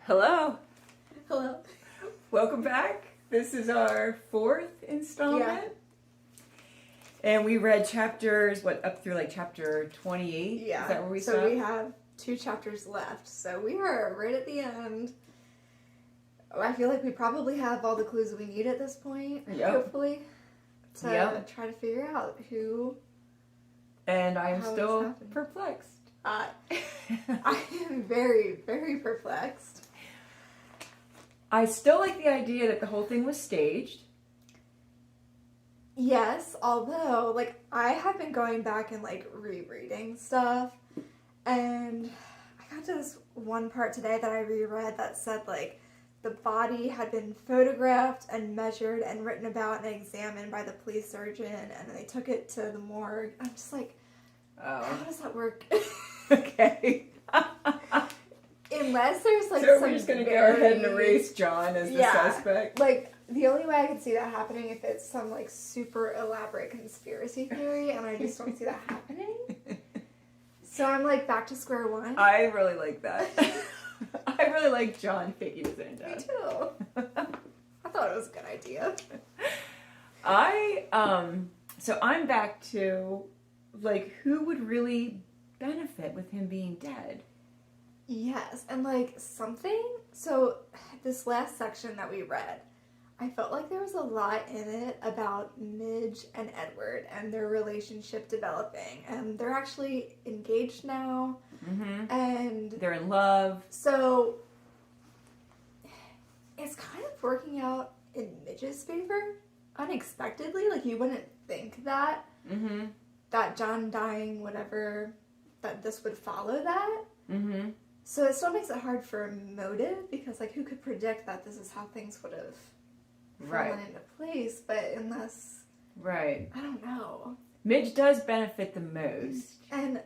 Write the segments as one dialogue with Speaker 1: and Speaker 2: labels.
Speaker 1: Hello.
Speaker 2: Hello.
Speaker 1: Welcome back. This is our fourth installment.
Speaker 2: Yeah.
Speaker 1: And we read chapters, up through like chapter 28?
Speaker 2: Yeah.
Speaker 1: Is that where we
Speaker 2: So
Speaker 1: stopped?
Speaker 2: we have 2 chapters left. So we are right at the end. I feel like we probably have all the clues we need at this point, hopefully, to try to figure out who.
Speaker 1: And I am still perplexed.
Speaker 2: I am very, very perplexed.
Speaker 1: I still like the idea that the whole thing was staged.
Speaker 2: Yes, although, like, I have been going back and, like, rereading stuff, and I got to this one part today that I reread that said, like, the body had been photographed and measured and written about and examined by the police surgeon, and they took it to the morgue. I'm just like, how does that work?
Speaker 1: Okay.
Speaker 2: Unless there's like
Speaker 1: so we're just gonna go ahead and erase John as the suspect.
Speaker 2: Like the only way I could see that happening if it's some like super elaborate conspiracy theory, and I just don't see that happening. So I'm like back to square one.
Speaker 1: I really like that. I really like John faking his own death.
Speaker 2: Me too. I thought it was a good idea.
Speaker 1: So I'm back to like who would really benefit with him being dead.
Speaker 2: Yes, and like something, so this last section that we read, I felt like there was a lot in it about Midge and Edward and their relationship developing, and they're actually engaged now, and
Speaker 1: they're in love.
Speaker 2: So it's kind of working out in Midge's favor, unexpectedly. Like you wouldn't think that, that John dying, whatever, that this would follow that. So it still makes it hard for a motive, because, like, who could predict that this is how things would have fallen into place? But unless...
Speaker 1: Right.
Speaker 2: I don't know.
Speaker 1: Midge does benefit the most.
Speaker 2: And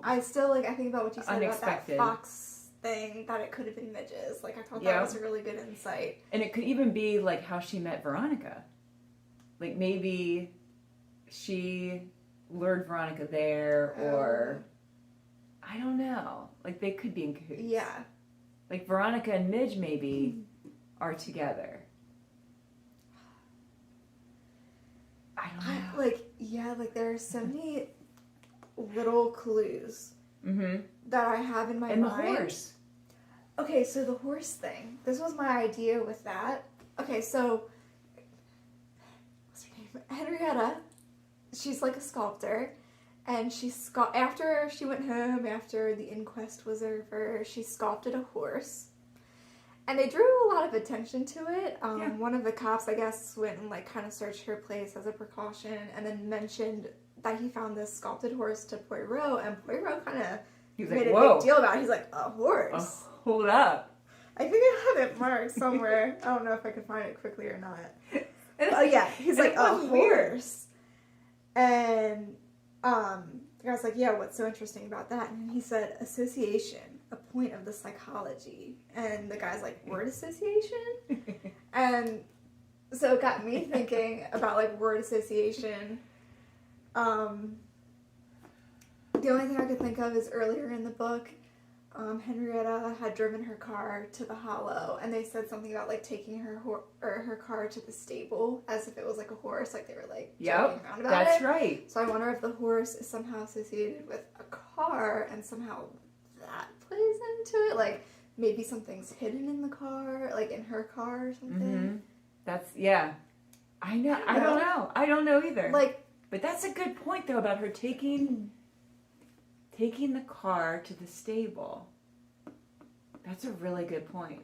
Speaker 2: I still, like, I think about what you said
Speaker 1: Unexpected.
Speaker 2: about that Fox thing, that it could have been Midge's. Like, I thought that was a really good insight.
Speaker 1: And it could even be, like, how she met Veronica. Like, maybe she lured Veronica there, or... I don't know. Like, they could be in cahoots.
Speaker 2: Yeah.
Speaker 1: Like, Veronica and Midge maybe are together. I don't know.
Speaker 2: Like, there are so many little clues that I have in my mind.
Speaker 1: And the horse.
Speaker 2: Okay, so the horse thing. This was my idea with that. Okay, so... What's her name? Henrietta. She's, like, a sculptor. And after she went home, after the inquest was over, she sculpted a horse. And they drew a lot of attention to it. One of the cops, I guess, went and like kind of searched her place as a precaution, and then mentioned that he found this sculpted horse to Poirot, and Poirot kind of made a big deal about it. He's like, a horse?
Speaker 1: Hold up.
Speaker 2: I think I have it marked somewhere. I don't know if I can find it quickly or not. Oh yeah, he's like, a horse. And... the guy's like, yeah, what's so interesting about that? And he said, association, a point of the psychology. And the guy's like, word association? And so it got me thinking about, like, word association. The only thing I could think of is earlier in the book, Henrietta had driven her car to the Hollow, and they said something about, like, taking her car to the stable as if it was, like, a horse, like they were, like, joking around about it.
Speaker 1: That's right.
Speaker 2: So I wonder if the horse is somehow associated with a car, and somehow that plays into it, like, maybe something's hidden in the car, like, in her car or something.
Speaker 1: That's, I know. I don't know. I don't know either.
Speaker 2: Like,
Speaker 1: but that's a good point, though, about her taking the car to the stable. That's a really good point.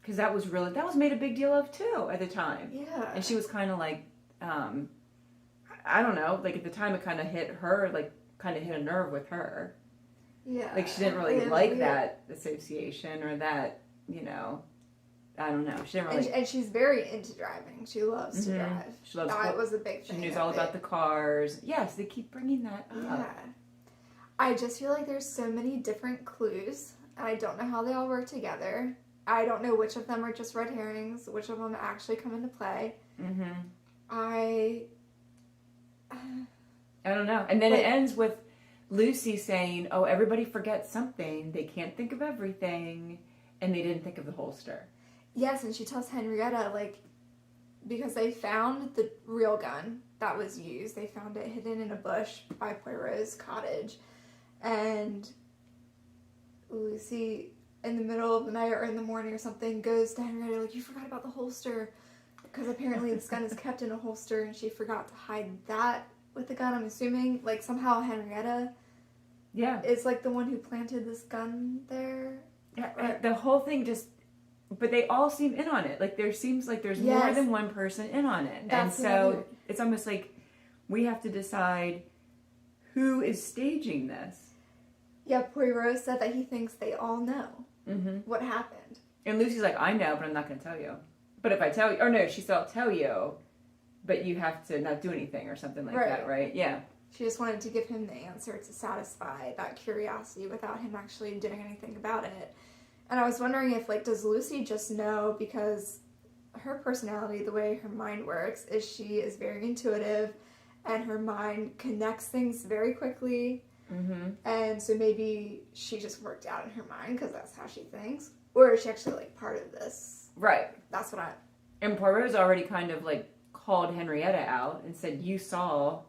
Speaker 1: Because that was made a big deal of, too, at the time.
Speaker 2: Yeah.
Speaker 1: And she was kind of like, I don't know, like at the time it kind of hit her, like kind of hit a nerve with her.
Speaker 2: Yeah.
Speaker 1: Like she didn't really like that association or that, I don't know. She didn't really.
Speaker 2: And she's very into driving. She loves to drive.
Speaker 1: She loves.
Speaker 2: That was a big thing.
Speaker 1: She knows all about the cars. Yes, they keep bringing that up.
Speaker 2: Yeah. I just feel like there's so many different clues, and I don't know how they all work together. I don't know which of them are just red herrings, which of them actually come into play. I
Speaker 1: don't know. And then it ends with Lucy saying, oh, everybody forgets something. They can't think of everything. And they didn't think of the holster.
Speaker 2: Yes, and she tells Henrietta, like, because they found the real gun that was used. They found it hidden in a bush by Poirot's cottage. And Lucy, in the middle of the night or in the morning or something, goes to Henrietta, like, you forgot about the holster. Because apparently this gun is kept in a holster, and she forgot to hide that with the gun, I'm assuming. Like, somehow Henrietta is, like, the one who planted this gun there.
Speaker 1: Yeah, the whole thing just... But they all seem in on it. Like, there seems like there's more than one person in on it.
Speaker 2: That's
Speaker 1: and so it's almost like we have to decide who is staging this.
Speaker 2: Yeah, Poirot said that he thinks they all know what happened.
Speaker 1: And Lucy's like, I know, but I'm not going to tell you. But if I tell you... Or no, she said, I'll tell you, but you have to not do anything or something like that, right? Yeah.
Speaker 2: She just wanted to give him the answer to satisfy that curiosity without him actually doing anything about it. And I was wondering if, like, does Lucy just know, because her personality, the way her mind works, is she is very intuitive and her mind connects things very quickly. And so maybe she just worked out in her mind because that's how she thinks. Or is she actually, like, part of this?
Speaker 1: Right.
Speaker 2: That's what I...
Speaker 1: And Poirot's already kind of, like, called Henrietta out and said, you saw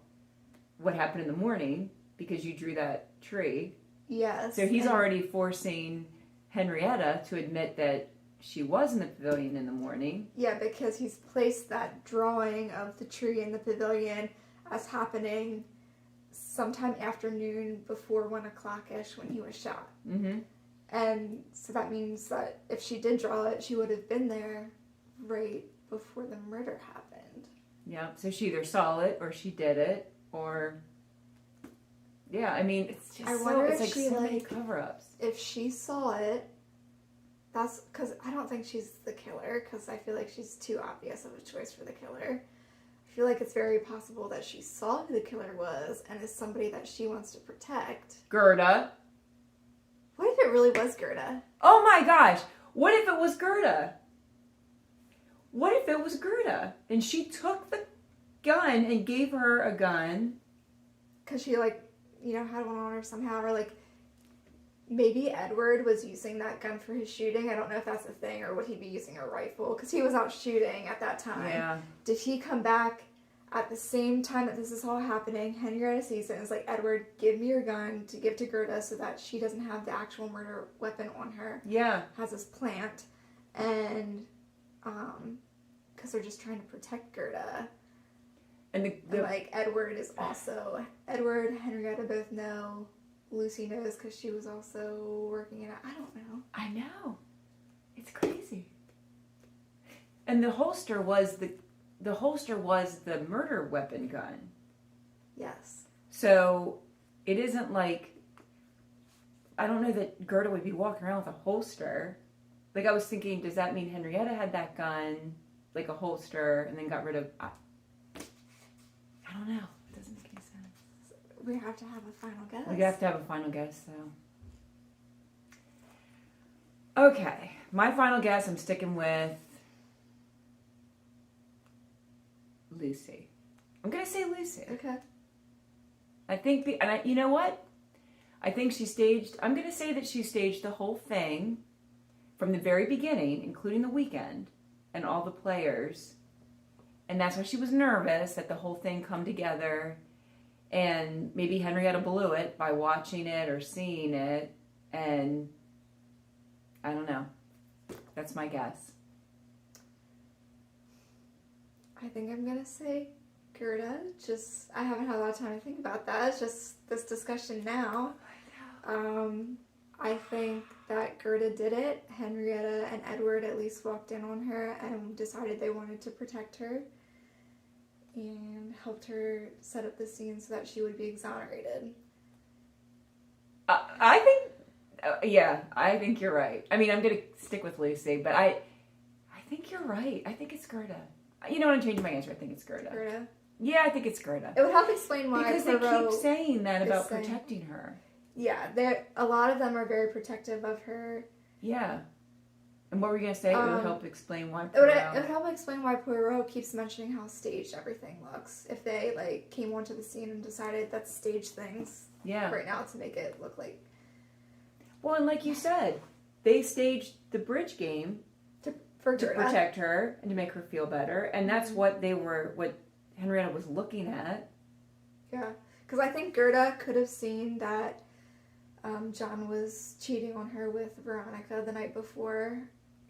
Speaker 1: what happened in the morning because you drew that tree.
Speaker 2: Yes.
Speaker 1: So he's already forcing Henrietta to admit that she was in the pavilion in the morning.
Speaker 2: Yeah, because he's placed that drawing of the tree in the pavilion as happening sometime afternoon before 1 o'clock-ish when he was shot. And so that means that if she did draw it, she would have been there right before the murder happened.
Speaker 1: Yeah, so she either saw it or she did it, or... Yeah, I mean, it's just it's like so many cover-ups.
Speaker 2: If she saw it, that's... Because I don't think she's the killer, because I feel like she's too obvious of a choice for the killer. I feel like it's very possible that she saw who the killer was and is somebody that she wants to protect.
Speaker 1: Gerda.
Speaker 2: What if it really was Gerda?
Speaker 1: Oh my gosh! What if it was Gerda? What if it was Gerda? And she took the gun and gave her a gun.
Speaker 2: Because she, like, you know, had one on her somehow. Or, like, maybe Edward was using that gun for his shooting. I don't know if that's a thing, or would he be using a rifle? Because he was out shooting at that time.
Speaker 1: Yeah.
Speaker 2: Did he come back at the same time that this is all happening? Henrietta sees it and is like, Edward, give me your gun to give to Gerda so that she doesn't have the actual murder weapon on her.
Speaker 1: Yeah.
Speaker 2: Has this plant. And, because they're just trying to protect Gerda.
Speaker 1: And
Speaker 2: like, Edward is also... Edward and Henrietta both know. Lucy knows because she was also working in it. I don't know.
Speaker 1: I know. It's crazy. And the holster was the murder weapon gun.
Speaker 2: Yes.
Speaker 1: So it isn't like... I don't know that Gerda would be walking around with a holster. Like, I was thinking, does that mean Henrietta had that gun, like a holster, and then got rid of... I don't know. It doesn't make any sense.
Speaker 2: We have to have a final guess.
Speaker 1: We have to have a final guess, so... Okay. My final guess, I'm sticking with... Lucy. I'm going to say Lucy.
Speaker 2: Okay.
Speaker 1: I think... you know what? I think she staged... I'm going to say that she staged the whole thing from the very beginning, including the weekend, and all the players... And that's why she was nervous that the whole thing come together. And maybe Henrietta blew it by watching it or seeing it. And I don't know. That's my guess.
Speaker 2: I think I'm going to say Gerda. I haven't had a lot of time to think about that. It's just this discussion now. I think that Gerda did it. Henrietta and Edward at least walked in on her and decided they wanted to protect her and helped her set up the scene so that she would be exonerated.
Speaker 1: I think you're right. I mean, I'm going to stick with Lucy, but I think you're right. I think it's Gerda. You know what? I'm changing my answer. I think it's Gerda.
Speaker 2: Gerda?
Speaker 1: Yeah, I think it's Gerda.
Speaker 2: It would help explain why
Speaker 1: because
Speaker 2: Poirot
Speaker 1: they keep saying that about protecting her.
Speaker 2: Yeah, a lot of them are very protective of her.
Speaker 1: Yeah. And what were you going to say? It would help explain why
Speaker 2: Poirot... It would help explain why Poirot keeps mentioning how staged everything looks. If they, like, came onto the scene and decided that's staged things,
Speaker 1: Yeah.
Speaker 2: right now to make it look like.
Speaker 1: Well, and like you said, they staged the bridge game
Speaker 2: For
Speaker 1: to
Speaker 2: Gerda.
Speaker 1: protect her and to make her feel better, and that's what Henrietta was looking at.
Speaker 2: Yeah, because I think Gerda could have seen that John was cheating on her with Veronica the night before,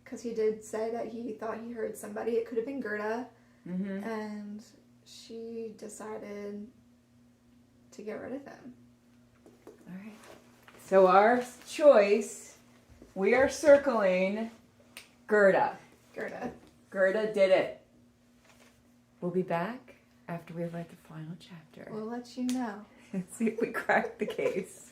Speaker 2: because he did say that he thought he heard somebody. It could have been Gerda, and she decided to get rid of him.
Speaker 1: All right. So our choice, we are circling Gerda. Gerda did it. We'll be back after we write the final chapter.
Speaker 2: We'll let you know.
Speaker 1: See if we crack the case.